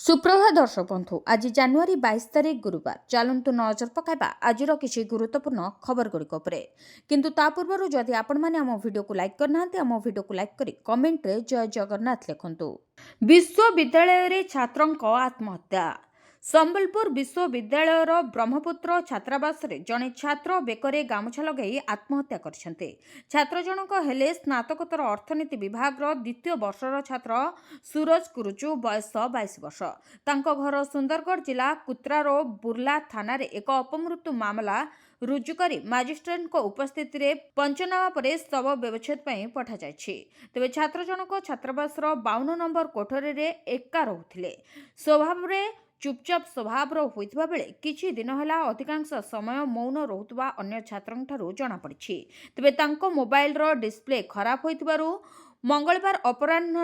सुप्रभात दर्शक बंधु आज जानुआरी 22 तारिख गुरुवार चलतु नजर पकाइबा आज किसी गुरुत्वपूर्ण खबर गुड़िक किंतु ता पूर्व जदि आपण मैंने आम वीडियो को लाइक करना आम वीडियो को लाइक करी कमेंट रे जय जगन्नाथ लिखंतु। विश्वविद्यालय रे छात्रों आत्महत्या। संबलपुर विश्वविद्यालयर ब्रह्मपुत्र छात्रावास जड़े छात्र बेकरे गामुछा लगे आत्महत्या करछन्ते। छात्र जनक हेले स्नातकोत्तर अर्थनीति विभाग द्वितीय वर्षर छात्र सूरज कुरुचु बयस 22 वर्ष। तांको घर सुंदरगढ़ जिला कुत्रारो बुर्ला थाना रे एक अपमृत्यु मामला रुजु करी मजिस्ट्रेट उपस्थित रे पंचनामा परे शव व्यवच्छेद पई पठा जायछि। तेबे छात्र जनक छात्रावास 52 नंबर कोठरी रे एका रहुथिले। स्वभाव रे चुपचाप स्वभाव होइतबा बेले किछि दिन होला अधिकांश समय मौन रहुतबा अन्य छात्रन ठारू जणा पड़िछि। तेबे तांको मोबाइल रो डिस्प्ले खराब होइतबारु मंगलवार अपराह्न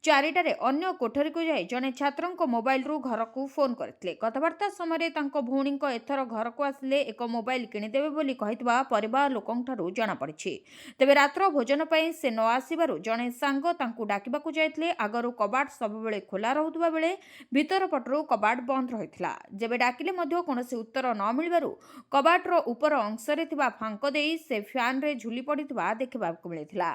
4टारे अन्य कोठरी को जाई जने छात्रंको मोबाइल रु घर को फोन करथिले। कथबार्ता समय तांको भौणीको एथर घर को आसिले एक मोबाइल किनिदेबे बोली कहितबा परिवार लोकन ठारू जणा पड़िछि। तेबे रात्र भोजन पई से न आसीबारु जने सांग तांको डाकिबाकू जायथिले। आगरु कबाट सबबेले खोला रहुतबा बेले भीतर पटरु कबाट बंद रहितला। जेबे डाकिले मध्य कोनोसी उत्तर न मिलिबारु कबाट रो ऊपर अंश रे थिबा फांक देई से फैन रे झुली पड़ितबा देखिबाकू मिलिथिला।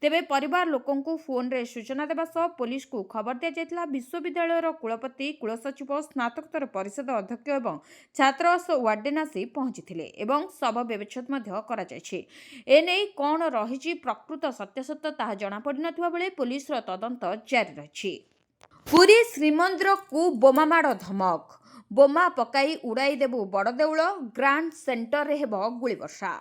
तेबे परिवार लोकंकु फोन रे सूचना देबा सह पुलिस को खबर दिया जायतिला। विश्वविद्यालयर कुलपति कुलसचिव स्नातकोत्तर परिषद अध्यक्ष एवं छात्रावास वार्डेन आसी पहुंचीथिले एवं शव व्यवच्छेद मध्य करा जायछि। एने कोन रहिछि प्रकृत सत्यासत्य ताहा जणा पड़ि नथिबा बेले पुलिस रो तदंत जारी रहिछि। पुरी श्रीमंदिर को बोमामाड़ धमक। बोमा पकाई उड़ाई देबु बड़ देउळ ग्रांड सेंटर रे हेबो गुली वर्षा।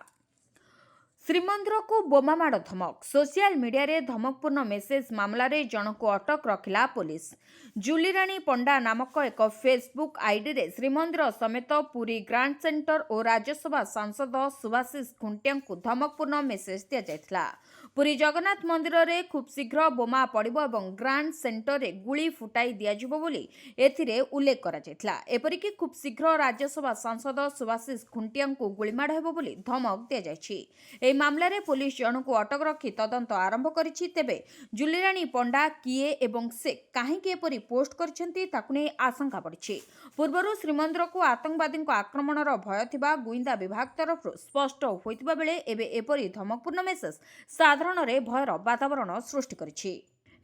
श्रीमंदिर को बोमामाड़ धमक। सोशल मीडिया रे धमकपूर्ण मेसेज मामला रे जनक अटक रखिला पुलिस। जुलीराणी पंडा नामक एक फेसबुक आईडी रे श्रीमंदिर समेत पुरी ग्रांड सेंटर और राज्यसभा सांसद सुभाषिष खुंटिया को धमकपूर्ण मेसेज दिया जायतिला। पुरी जगन्नाथ मंदिर रे खूब शीघ्र बोमा पड़िबो एवं ग्रांड सेंटर रे गुली फुटाई दियाजिबो बोली एथिरे उल्लेख करा जायतिला। एपरिकी खूब शीघ्र राज्यसभा सांसद सुभाषिष खुंटिया को गुलीमाड़ हेबो बोली धमक दिया जायछि। मामला रे पुलिस जन को अटक रखी तदंत आरंभ करिछि। तेबे जुलीराणी पंडा किए एवं से काहेकि एपरि पोस्ट करछन्ती ताकु नै आशंका बढ़िछि। पूर्वरु श्रीमंदिर को आतंकवादी आक्रमणर भय थिबा गुइंदा विभाग तरफ स्पष्ट होइतिबा बेले एबे एपरि धमकपूर्ण मेसेज साधारण रे भयर वातावरण सृष्टि करिछि।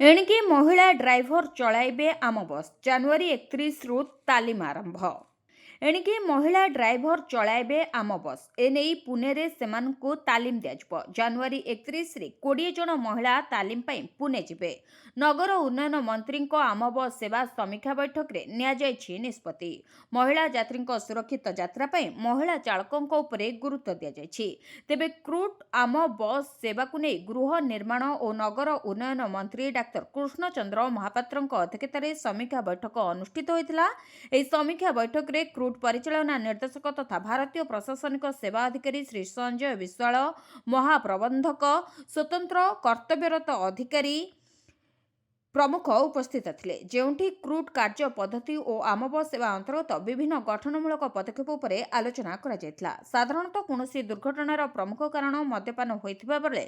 एणिकी महिला ड्राइवर चलाइबे आम बस। जानुआरी 31 रु तालीम आरंभ। एणिकी महिला ड्राइवर चलाइबे आम बस। एने पुणे रे सेमानकु तालीम दियाजिबो। जानुआरी 31 रे 20 जन महिला तालीम पई पुणे जिबे। नगर उन्नयन मंत्री आम बस सेवा समीक्षा बैठक रे निया जायछि निष्पत्ति। महिला यात्री सुरक्षित यात्रा पई महिला चालकों उपरे गुरुत्व दिया जायछि। तेबे क्रूट आम बस सेवा को नै गृह निर्माण और नगर उन्नयन मंत्री डाक्टर कृष्णचंद्र महापात्र अध्यक्षता रे समीक्षा बैठक अनुष्ठित होइतिला। एही समीक्षा बैठक रे क्रूट परिचालना निर्देशक तथा भारतीय प्रशासनिक सेवा अधिकारी श्री संजय विश्वाल, महाप्रबंधक, स्वतंत्र कर्तव्यरत अधिकारी प्रमुख उपस्थित थिले। जेउठी क्रूट कार्य पद्धति और आम बस सेवा अंतर्गत विभिन्न गठनमूलक पदक्षेप उपरे आलोचना करा जायतिला। साधारणतः कोनोसी दुर्घटनार प्रमुख कारण मद्यपान होइथिबा बेले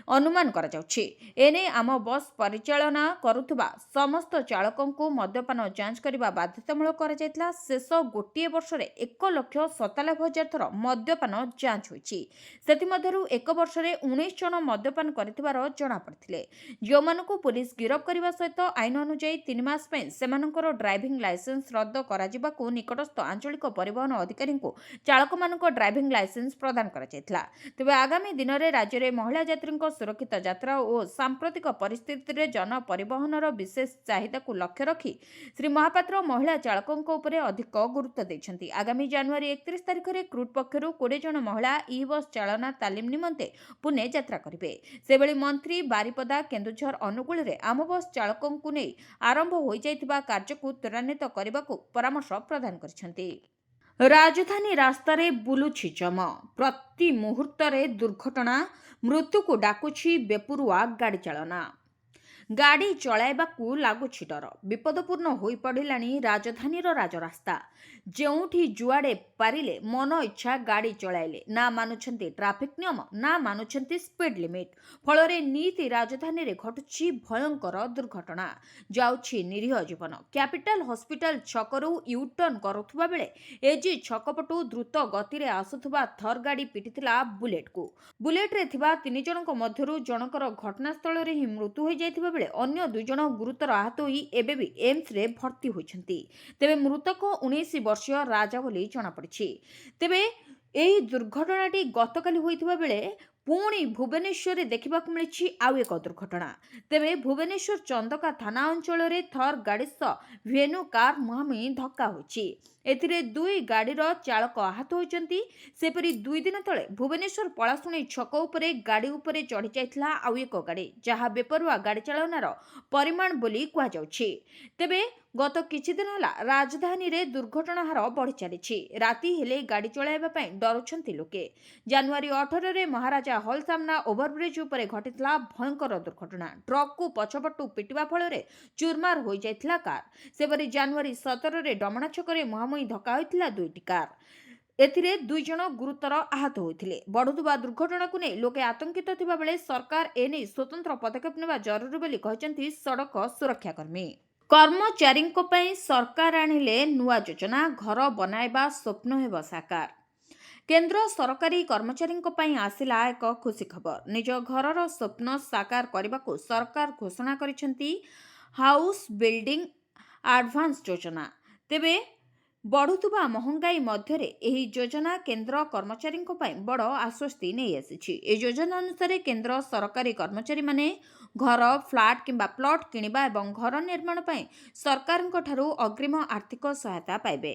अनुमान करा जाउछि। एने आम बस परिचालना करुथबा समस्त चालकों को मद्यपान जांच करबा बाध्यतामूलक करा जायतिला। शेष गोटिए वर्ष रे 1,97,000 थर मद्यपान जांच होइछि। सेति मध्यरु एक वर्ष रे 19 जन मद्यपान करिथिबार जणा पड़िथिले। जोमानको पुलिस गिरफ करिबा सहित आईन अनुଯାयी 3 मास पई सेमानकर ड्राइविंग लाइसेंस रद्द करा जिबाकू निकटस्थ आंचलिक परिवहन अधिकारी को चालक मानक ड्राइविंग लाइसेंस प्रदान करा जायतिला। तेबे आगामी दिन रे राज्य रे महिला यात्री सुरक्षित यात्रा और सांप्रतिक परिस्थिति रे जन परिवहनर विशेष चाहिदा को लक्ष्य रखी श्री महापात्र महिला चालकों उपरे अधिक गुरुत्व दैछन्ती। आगामी जानुआरी 31 तारिख रे क्रूट पक्षरु 20 जन महिला ई बस चालना तालीम निमंते पुणे यात्रा करिवे। सेबेली मंत्री बारिपदा केन्दुझर अनुगुल रे आम बस चालकों को नै आरंभ होई जायतिबा कार्य को त्वरान्वित करबाकू परामर्श प्रदान करछन्ती। राजधानी रास्ता रे बुलुछि जम। प्रति मुहूर्त रे दुर्घटना। मृत्यु को डाकुछि बेपुरुआ गाड़ी चालना। ଗାଡ଼ି ଚଳାଇବାକୁ ଲାଗୁଛି ଡର। ବିପଦପୂର୍ଣ୍ଣ ହୋଇପଡ଼ିଲାଣି ରାଜଧାନୀର ରାଜରାସ୍ତା। ଯେଉଁଠି ଯୁଆଡ଼େ ପାରିଲେ ମନ ଇଚ୍ଛା ଗାଡ଼ି ଚଳାଇଲେ। ନା ମାନୁଛନ୍ତି ଟ୍ରାଫିକ୍ ନିୟମ, ନା ମାନୁଛନ୍ତି ସ୍ପିଡ୍ ଲିମିଟ୍। ଫଳରେ ନିତି ରାଜଧାନୀରେ ଘଟୁଛି ଭୟଙ୍କର ଦୁର୍ଘଟଣା। ଯାଉଛି ନିରୀହ ଜୀବନ। କ୍ୟାପିଟାଲ ହସ୍ପିଟାଲ ଛକରୁ ୟୁଟର୍ନ କରୁଥିବା ବେଳେ ଏଜି ଛକ ପଟୁ ଦ୍ରୁତ ଗତିରେ ଆସୁଥିବା ଥର୍ ଗାଡ଼ି ପିଟିଥିଲା ବୁଲେଟ୍କୁ। ବୁଲେଟ୍ରେ ଥିବା 3 ଜଣଙ୍କ ମଧ୍ୟରୁ ଜଣଙ୍କର ଘଟଣାସ୍ଥଳରେ ହିଁ ମୃତ୍ୟୁ ହୋଇଯାଇଥିବା ବେଳେ ଅନ୍ୟ 2 ଜଣ ଗୁରୁତର ଆହତ ହୋଇ ଏବେ ବି ଏମ୍ସରେ ଭର୍ତ୍ତି ହୋଇଛନ୍ତି। ତେବେ ମୃତକ 19 ବର୍ଷୀୟ ରାଜା ବୋଲି ଜଣାପଡ଼ିଛି। ତେବେ ଏହି ଦୁର୍ଘଟଣାଟି ଗତକାଲି ହୋଇଥିବା ବେଳେ ପୁଣି ଭୁବନେଶ୍ୱରରେ ଦେଖିବାକୁ ମିଳିଛି ଆଉ ଏକ ଦୁର୍ଘଟଣା। ତେବେ ଭୁବନେଶ୍ୱର ଚନ୍ଦକା ଥାନା ଅଞ୍ଚଳରେ ଥର୍ ଗାଡ଼ି ସହ ଭେନୁ କାର୍ ମୁହାଁମୁହିଁ ଧକ୍କା ହୋଇଛି। ଏଥିରେ 2 ଗାଡ଼ିର ଚାଳକ ଆହତ ହୋଇଛନ୍ତି। ସେପରି 2 ଦିନ ତଳେ ଭୁବନେଶ୍ୱର ପଳାଶୁଣୀ ଛକ ଉପରେ ଗାଡ଼ି ଉପରେ ଚଢ଼ି ଯାଇଥିଲା ଆଉ ଏକ ଗାଡ଼ି, ଯାହା ବେପରୁଆ ଗାଡ଼ି ଚାଳନାର ପରିମାଣ ବୋଲି କୁହାଯାଉଛି। ତେବେ ଗତ କିଛି ଦିନ ହେଲା ରାଜଧାନୀରେ ଦୁର୍ଘଟଣା ହାର ବଢ଼ି ଚାଲିଛି। ରାତି ହେଲେ ଗାଡ଼ି ଚଳାଇବା ପାଇଁ ଡରୁଛନ୍ତି ଲୋକେ। ଜାନୁଆରୀ 18ରେ ମହାରାଜା ହଲ୍ ସାମ୍ନା ଓଭରବ୍ରିଜ୍ ଉପରେ ଘଟିଥିଲା ଭୟଙ୍କର ଦୁର୍ଘଟଣା। ଟ୍ରକ୍କୁ ପଛପଟୁ ପିଟିବା ଫଳରେ ଚୁରମାର ହୋଇଯାଇଥିଲା କାର୍। ସେପରି ଜାନୁଆରୀ 17ରେ ଡମଣା ଛକରେ ମୁହାଁମୁହିଁ ଧକ୍କା ହୋଇଥିଲା 2ଟି କାର୍। ଏଥିରେ 2 ଜଣ ଗୁରୁତର ଆହତ ହୋଇଥିଲେ। ବଢ଼ୁଥିବା ଦୁର୍ଘଟଣାକୁ ନେଇ ଲୋକେ ଆତଙ୍କିତ ଥିବା ବେଳେ ସରକାର ଏନେଇ ସ୍ୱତନ୍ତ୍ର ପଦକ୍ଷେପ ନେବା ଜରୁରୀ ବୋଲି କହିଛନ୍ତି ସଡ଼କ ସୁରକ୍ଷାକର୍ମୀ। କର୍ମଚାରୀଙ୍କ ପାଇଁ ସରକାର ଆଣିଲେ ନୂଆ ଯୋଜନା, ଘର ବନାଇବା ସ୍ୱପ୍ନ ହେବ ସାକାର। କେନ୍ଦ୍ର ସରକାରୀ କର୍ମଚାରୀଙ୍କ ପାଇଁ ଆସିଲା ଏକ ଖୁସି ଖବର। ନିଜ ଘରର ସ୍ୱପ୍ନ ସାକାର କରିବାକୁ ସରକାର ଘୋଷଣା କରିଛନ୍ତି ହାଉସ୍ ବିଲ୍ଡିଂ ଆଡଭାନ୍ସ ଯୋଜନା। ତେବେ ବଢ଼ୁଥିବା ମହଙ୍ଗାଇ ମଧ୍ୟରେ ଏହି ଯୋଜନା କେନ୍ଦ୍ର କର୍ମଚାରୀଙ୍କ ପାଇଁ ବଡ଼ ଆଶ୍ୱସ୍ତି ନେଇ ଆସିଛି। ଏହି ଯୋଜନା ଅନୁସାରେ କେନ୍ଦ୍ର ସରକାରୀ କର୍ମଚାରୀମାନେ ଘର, ଫ୍ଲାଟ୍ କିମ୍ବା ପ୍ଲଟ୍ କିଣିବା ଏବଂ ଘର ନିର୍ମାଣ ପାଇଁ ସରକାରଙ୍କ ଠାରୁ ଅଗ୍ରିମ ଆର୍ଥିକ ସହାୟତା ପାଇବେ।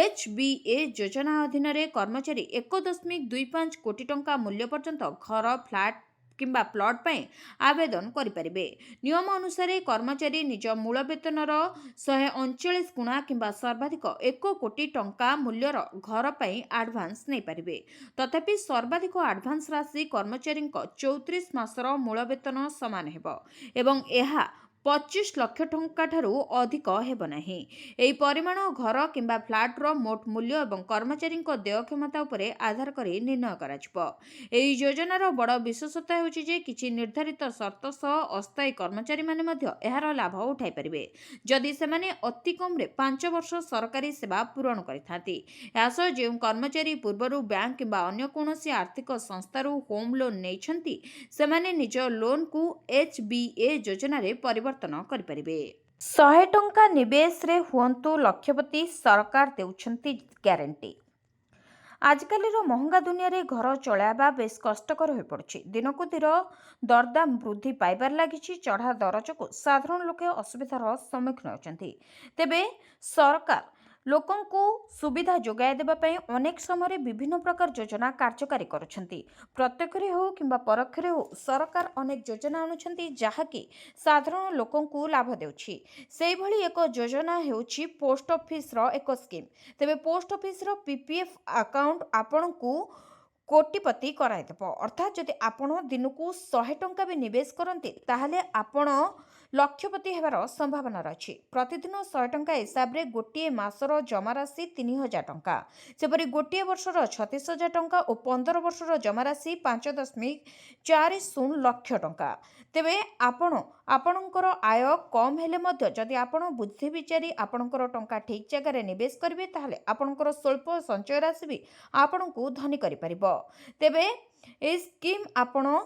HBA ଯୋଜନା ଅଧୀନରେ କର୍ମଚାରୀ 1.25 କୋଟି ଟଙ୍କା ମୂଲ୍ୟ ପର୍ଯ୍ୟନ୍ତ ଘର, ଫ୍ଲାଟ୍ କିମ୍ବା ପ୍ଲଟ୍ ପାଇଁ ଆବେଦନ କରିପାରିବେ। ନିୟମ ଅନୁସାରେ କର୍ମଚାରୀ ନିଜ ମୂଳ ବେତନର 139 ଗୁଣା କିମ୍ବା ସର୍ବାଧିକ 1 କୋଟି ଟଙ୍କା ମୂଲ୍ୟର ଘର ପାଇଁ ଆଡଭାନ୍ସ ନେଇପାରିବେ। ତଥାପି ସର୍ବାଧିକ ଆଡଭାନ୍ସ ରାଶି କର୍ମଚାରୀଙ୍କ 34 ମାସର ମୂଳ ବେତନ ସମାନ ହେବ ଏବଂ ଏହା 25 ଲକ୍ଷ ଟଙ୍କା ଠାରୁ ଅଧିକ ହେବ ନାହିଁ। ଏହି ପରିମାଣ ଘର କିମ୍ବା ଫ୍ଲାଟ୍ର ମୋଟ ମୂଲ୍ୟ ଏବଂ କର୍ମଚାରୀଙ୍କ ଦେୟ କ୍ଷମତା ଉପରେ ଆଧାର କରି ନିର୍ଣ୍ଣୟ କରାଯିବ। ଏହି ଯୋଜନାର ବଡ଼ ବିଶେଷତା ହେଉଛି ଯେ କିଛି ନିର୍ଦ୍ଧାରିତ ସର୍ତ୍ତ ସହ ଅସ୍ଥାୟୀ କର୍ମଚାରୀମାନେ ମଧ୍ୟ ଏହାର ଲାଭ ଉଠାଇପାରିବେ ଯଦି ସେମାନେ ଅତି କମ୍ରେ 5 ବର୍ଷ ସରକାରୀ ସେବା ପୂରଣ କରିଥାନ୍ତି। ଏହାସହ ଯେଉଁ କର୍ମଚାରୀ ପୂର୍ବରୁ ବ୍ୟାଙ୍କ କିମ୍ବା ଅନ୍ୟ କୌଣସି ଆର୍ଥିକ ସଂସ୍ଥାରୁ ହୋମ୍ ଲୋନ୍ ନେଇଛନ୍ତି ସେମାନେ ନିଜ ଲୋନ୍କୁ HBA ଯୋଜନାରେ ପରିବର୍ତ୍ତନ କରିପାରିବେ। 100 ଟଙ୍କା ନିବେଶରେ ହୁଅନ୍ତୁ ଲକ୍ଷପତି, ସରକାର ଦେଉଛନ୍ତି ଗ୍ୟାରେଣ୍ଟି। ଆଜିକାଲିର ମହଙ୍ଗା ଦୁନିଆରେ ଘର ଚଳାଇବା ବେଶ୍ କଷ୍ଟକର ହୋଇପଡ଼ୁଛି। ଦିନକୁ ଦିନ ଦରଦାମ ବୃଦ୍ଧି ପାଇବାରେ ଲାଗିଛି। ଚଢ଼ା ଦର ଯୋଗୁଁ ସାଧାରଣ ଲୋକେ ଅସୁବିଧାର ସମ୍ମୁଖୀନ ହେଉଛନ୍ତି। ତେବେ ସରକାର ଲୋକଙ୍କୁ ସୁବିଧା ଯୋଗାଇ ଦେବା ପାଇଁ ଅନେକ ସମୟରେ ବିଭିନ୍ନ ପ୍ରକାର ଯୋଜନା କାର୍ଯ୍ୟକାରୀ କରୁଛନ୍ତି। ପ୍ରତ୍ୟକ୍ଷରେ ହେଉ କିମ୍ବା ପରୋକ୍ଷରେ ହେଉ ସରକାର ଅନେକ ଯୋଜନା ଆଣୁଛନ୍ତି ଯାହାକି ସାଧାରଣ ଲୋକଙ୍କୁ ଲାଭ ଦେଉଛି। ସେହିଭଳି ଏକ ଯୋଜନା ହେଉଛି ପୋଷ୍ଟ ଅଫିସର ଏକ ସ୍କିମ୍। ତେବେ ପୋଷ୍ଟ ଅଫିସର PPF ଆକାଉଣ୍ଟ ଆପଣଙ୍କୁ କୋଟିପତି କରାଇଦେବ। ଅର୍ଥାତ୍ ଯଦି ଆପଣ ଦିନକୁ 100 ଟଙ୍କା ବି ନିବେଶ କରନ୍ତି ତାହେଲେ ଆପଣ ଲକ୍ଷପତି ହେବାର ସମ୍ଭାବନା ରହିଛି। ପ୍ରତିଦିନ 100 ଟଙ୍କା ହିସାବରେ ଗୋଟିଏ ମାସର ଜମାରାଶି 3000 ଟଙ୍କା। ସେପରି ଗୋଟିଏ ବର୍ଷର 36,000 ଟଙ୍କା ଓ 15 ବର୍ଷର ଜମାରାଶି 5.40 ଲକ୍ଷ ଟଙ୍କା। ତେବେ ଆପଣଙ୍କର ଆୟ କମ୍ ହେଲେ ମଧ୍ୟ ଯଦି ଆପଣ ବୁଦ୍ଧି ବିଚାରି ଆପଣଙ୍କର ଟଙ୍କା ଠିକ୍ ଜାଗାରେ ନିବେଶ କରିବେ ତାହେଲେ ଆପଣଙ୍କର ସ୍ୱଳ୍ପ ସଞ୍ଚୟ ରାଶି ବି ଆପଣଙ୍କୁ ଧନୀ କରିପାରିବ। ତେବେ ଏହି ସ୍କିମ୍ ଆପଣ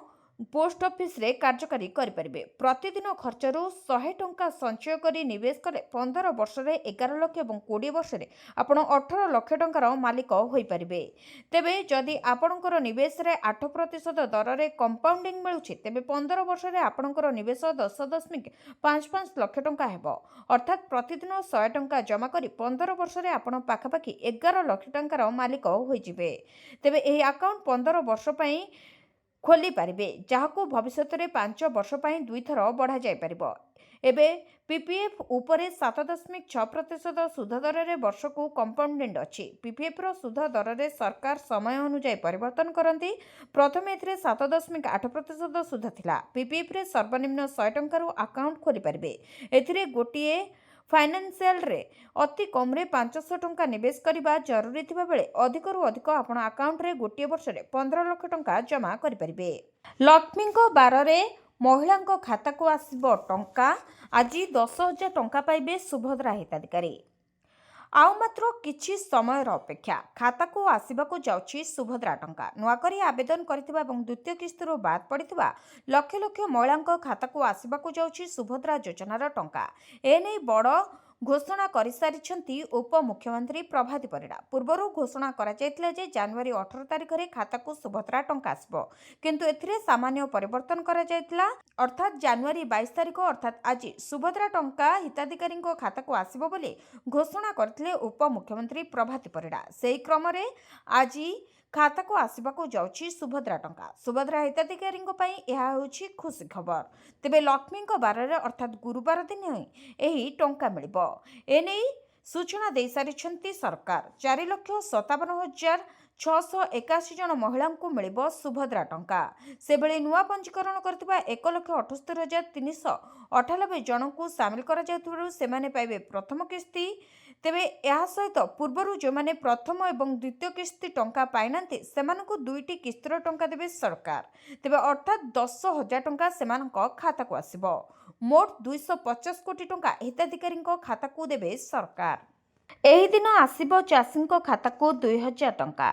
ପୋଷ୍ଟ ଅଫିସରେ କାର୍ଯ୍ୟକାରୀ କରିପାରିବେ। ପ୍ରତିଦିନ ଖର୍ଚ୍ଚରୁ 100 ଟଙ୍କା ସଞ୍ଚୟ କରି ନିବେଶ କଲେ 15 ବର୍ଷରେ 11 ଲକ୍ଷ ଏବଂ 20 ବର୍ଷରେ ଆପଣ 18 ଲକ୍ଷ ଟଙ୍କାର ମାଲିକ ହୋଇପାରିବେ। ତେବେ ଯଦି ଆପଣଙ୍କର ନିବେଶରେ 8% ଦରରେ କମ୍ପାଉଣ୍ଡିଂ ମିଳୁଛି ତେବେ 15 ବର୍ଷରେ ଆପଣଙ୍କର ନିବେଶ 10.55 ଲକ୍ଷ ଟଙ୍କା ହେବ। ଅର୍ଥାତ୍ ପ୍ରତିଦିନ 100 ଟଙ୍କା ଜମା କରି 15 ବର୍ଷରେ ଆପଣ ପାଖାପାଖି 11 ଲକ୍ଷ ଟଙ୍କାର ମାଲିକ ହୋଇଯିବେ। ତେବେ ଏହି ଆକାଉଣ୍ଟ 15 ବର୍ଷ ପାଇଁ ଖୋଲି ପାରିବେ, ଯାହାକୁ ଭବିଷ୍ୟତରେ 5 ବର୍ଷ ପାଇଁ 2 ଥର ବଢ଼ାଯାଇପାରିବ। ଏବେ ପିପିଏଫ୍ ଉପରେ 7.6% ସୁଧ ଦରରେ ବର୍ଷକୁ କମ୍ପାଉଣ୍ଡେଡ୍ ଅଛି। ପିପିଏଫ୍ର ସୁଧ ଦରରେ ସରକାର ସମୟ ଅନୁଯାୟୀ ପରିବର୍ତ୍ତନ କରନ୍ତି। ପ୍ରଥମେ ଏଥିରେ 7.8% ସୁଧ ଥିଲା। ପିପିଏଫ୍ରେ ସର୍ବନିମ୍ନ 100 ଟଙ୍କାରୁ ଆକାଉଣ୍ଟ ଖୋଲିପାରିବେ। ଏଥିରେ ଗୋଟିଏ ଫାଇନାନ୍ସିଆଲରେ ଅତି କମ୍ରେ 500 ଟଙ୍କା ନିବେଶ କରିବା ଜରୁରୀ ଥିବାବେଳେ ଅଧିକରୁ ଅଧିକ ଆପଣ ଆକାଉଣ୍ଟରେ ଗୋଟିଏ ବର୍ଷରେ 15 ଲକ୍ଷ ଟଙ୍କା ଜମା କରିପାରିବେ। ଲକ୍ଷ୍ମୀଙ୍କ ବାରରେ ମହିଳାଙ୍କ ଖାତାକୁ ଆସିବ ଟଙ୍କା। ଆଜି 10,000 ଟଙ୍କା ପାଇବେ ସୁଭଦ୍ରା ହିତାଧିକାରୀ। ଆଉ ମାତ୍ର କିଛି ସମୟର ଅପେକ୍ଷା, ଖାତାକୁ ଆସିବାକୁ ଯାଉଛି ସୁଭଦ୍ରା ଟଙ୍କା। ନୂଆକରି ଆବେଦନ କରିଥିବା ଏବଂ ଦ୍ୱିତୀୟ କିସ୍ତିରୁ ବାଦ୍ ପଡ଼ିଥିବା ଲକ୍ଷ ଲକ୍ଷ ମହିଳାଙ୍କ ଖାତାକୁ ଆସିବାକୁ ଯାଉଛି ସୁଭଦ୍ରା ଯୋଜନାର ଟଙ୍କା। ଏନେଇ ବଡ଼ ଘୋଷଣା କରିସାରିଛନ୍ତି ଉପମୁଖ୍ୟମନ୍ତ୍ରୀ ପ୍ରଭାତୀ ପରିଡ଼ା। ପୂର୍ବରୁ ଘୋଷଣା କରାଯାଇଥିଲା ଯେ ଜାନୁଆରୀ 18 ତାରିଖରେ ଖାତାକୁ ସୁଭଦ୍ରା ଟଙ୍କା ଆସିବ, କିନ୍ତୁ ଏଥିରେ ସାମାନ୍ୟ ପରିବର୍ତ୍ତନ କରାଯାଇଥିଲା। ଅର୍ଥାତ୍ ଜାନୁଆରୀ 22 ତାରିଖ ଅର୍ଥାତ୍ ଆଜି ସୁଭଦ୍ରା ଟଙ୍କା ହିତାଧିକାରୀଙ୍କ ଖାତାକୁ ଆସିବ ବୋଲି ଘୋଷଣା କରିଥିଲେ ଉପମୁଖ୍ୟମନ୍ତ୍ରୀ ପ୍ରଭାତୀ ପରିଡ଼ା। ସେହି କ୍ରମରେ ଆଜି ଖାତାକୁ ଆସିବାକୁ ଯାଉଛି ସୁଭଦ୍ରା ଟଙ୍କା। ସୁଭଦ୍ରା ହିତାଧିକାରୀଙ୍କ ପାଇଁ ଏହା ହେଉଛି ଖୁସି ଖବର। ତେବେ ଲକ୍ଷ୍ମୀଙ୍କ ବାରରେ ଅର୍ଥାତ୍ ଗୁରୁବାର ଦିନ ହିଁ ଏହି ଟଙ୍କା ମିଳିବ। ଏନେଇ ସୂଚନା ଦେଇସାରିଛନ୍ତି ସରକାର। 4,57,681 ଜଣ ମହିଳାଙ୍କୁ ମିଳିବ ସୁଭଦ୍ରା ଟଙ୍କା। ସେଭଳି ନୂଆ ପଞ୍ଜୀକରଣ କରିଥିବା 1,78,398 ଜଣଙ୍କୁ ସାମିଲ କରାଯାଉଥିବାରୁ ସେମାନେ ପାଇବେ ପ୍ରଥମ କିସ୍ତି। ତେବେ ଏହା ସହିତ ପୂର୍ବରୁ ଯେଉଁମାନେ ପ୍ରଥମ ଏବଂ ଦ୍ୱିତୀୟ କିସ୍ତି ଟଙ୍କା ପାଇନାହାନ୍ତି ସେମାନଙ୍କୁ 2ଟି କିସ୍ତିର ଟଙ୍କା ଦେବେ ସରକାର। ତେବେ ଅର୍ଥାତ୍ 10,000 ଟଙ୍କା ସେମାନଙ୍କ ଖାତାକୁ ଆସିବ। ମୋଟ 250 କୋଟି ଟଙ୍କା ହିତାଧିକାରୀଙ୍କ ଖାତାକୁ ଦେବେ ସରକାର। ଏହି ଦିନ ଆସିବ ଚାଷୀଙ୍କ ଖାତାକୁ 2,000 ଟଙ୍କା।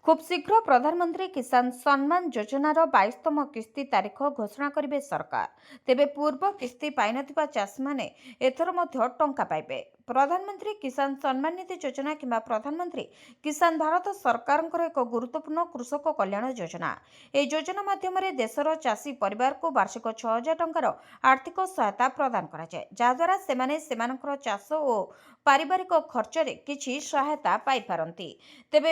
ଖୁବ୍ ଶୀଘ୍ର ପ୍ରଧାନମନ୍ତ୍ରୀ କିଷାନ ସମ୍ମାନ ଯୋଜନାର 22ତମ କିସ୍ତି ତାରିଖ ଘୋଷଣା କରିବେ ସରକାର। ତେବେ ପୂର୍ବ କିସ୍ତି ପାଇନଥିବା ଚାଷୀମାନେ ଏଥର ମଧ୍ୟ ଟଙ୍କା ପାଇବେ। ପ୍ରଧାନମନ୍ତ୍ରୀ କିଷାନ ସମ୍ମାନ ନିଧି ଯୋଜନା କିମ୍ବା ପ୍ରଧାନମନ୍ତ୍ରୀ କିଷାନ ଭାରତ ସରକାରଙ୍କର ଏକ ଗୁରୁତ୍ୱପୂର୍ଣ୍ଣ କୃଷକ କଲ୍ୟାଣ ଯୋଜନା। ଏହି ଯୋଜନା ମାଧ୍ୟମରେ ଦେଶର ଚାଷୀ ପରିବାରକୁ ବାର୍ଷିକ 6,000 ଟଙ୍କାର ଆର୍ଥିକ ସହାୟତା ପ୍ରଦାନ କରାଯାଏ, ଯାହାଦ୍ୱାରା ସେମାନେ ସେମାନଙ୍କର ଚାଷ ଓ ପାରିବାରିକ ଖର୍ଚ୍ଚରେ କିଛି ସହାୟତା ପାଇପାରନ୍ତି। ତେବେ